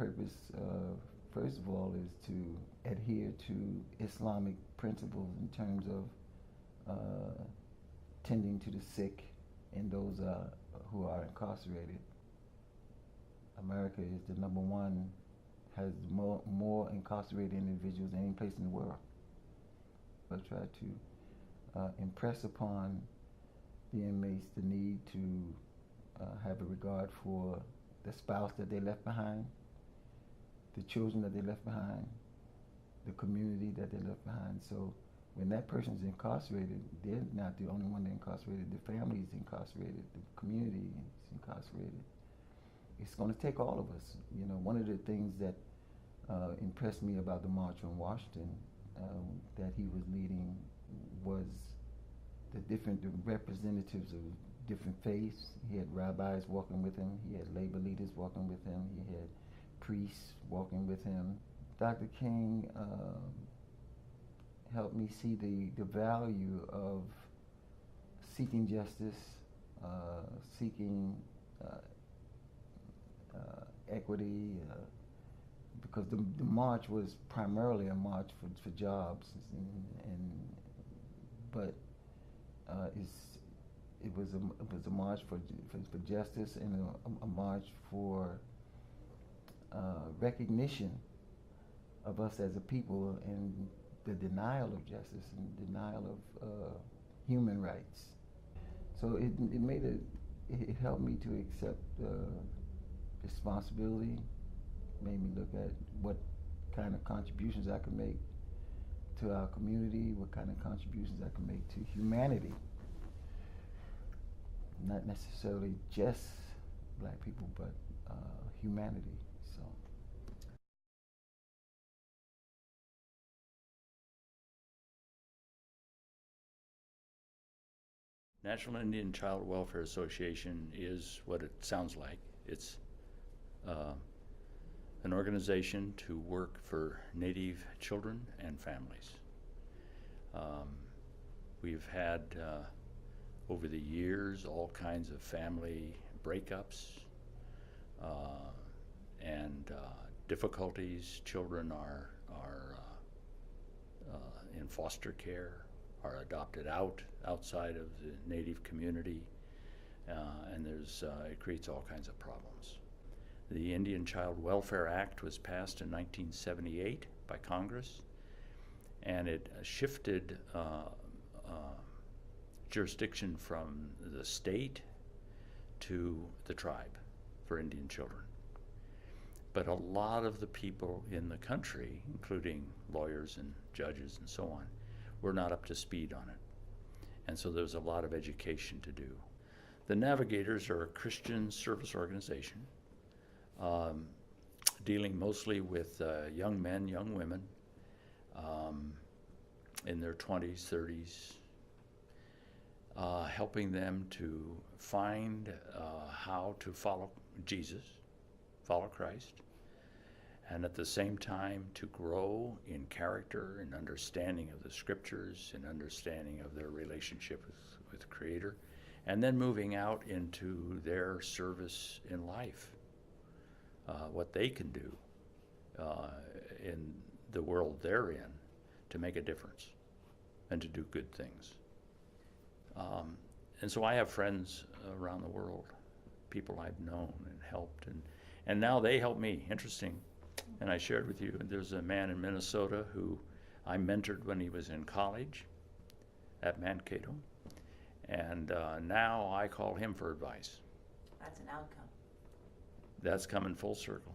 purpose, first of all, is to adhere to Islamic principles in terms of tending to the sick and those who are incarcerated. America is the number one, has more incarcerated individuals than any place in the world. I try to impress upon the inmates the need to have a regard for the spouse that they left behind, the children that they left behind, the community that they left behind. So when that person's incarcerated, they're not the only one that's incarcerated. The family's incarcerated, the community is incarcerated. It's going to take all of us. You know, one of the things that impressed me about the March on Washington that he was leading was the different representatives of different faiths. He had rabbis walking with him. He had labor leaders walking with him. He had priests walking with him. Dr. King helped me see the value of seeking justice, seeking equity, because the march was primarily a march for jobs, but it was a march for justice and a march for recognition of us as a people and the denial of justice and denial of human rights. So it helped me to accept responsibility, made me look at what kind of contributions I could make to our community, what kind of contributions I could make to humanity. Not necessarily just black people, but humanity. So. National Indian Child Welfare Association is what it sounds like. It's an organization to work for Native children and families. We've had over the years all kinds of family breakups and difficulties. Children are in foster care, are adopted outside of the Native community, and it creates all kinds of problems. The Indian Child Welfare Act was passed in 1978 by Congress, and it shifted jurisdiction from the state to the tribe for Indian children. But a lot of the people in the country, including lawyers and judges and so on, were not up to speed on it. And so there was a lot of education to do. The Navigators are a Christian service organization dealing mostly with young men, young women in their 20s, 30s, helping them to find how to follow Jesus, follow Christ, and at the same time to grow in character and understanding of the scriptures and understanding of their relationship with the Creator, and then moving out into their service in life, what they can do in the world they're in to make a difference and to do good things. And so I have friends around the world, people I've known and helped, and now they help me. Interesting. And I shared with you, there's a man in Minnesota who I mentored when he was in college at Mankato, and now I call him for advice. That's an outcome. That's coming full circle.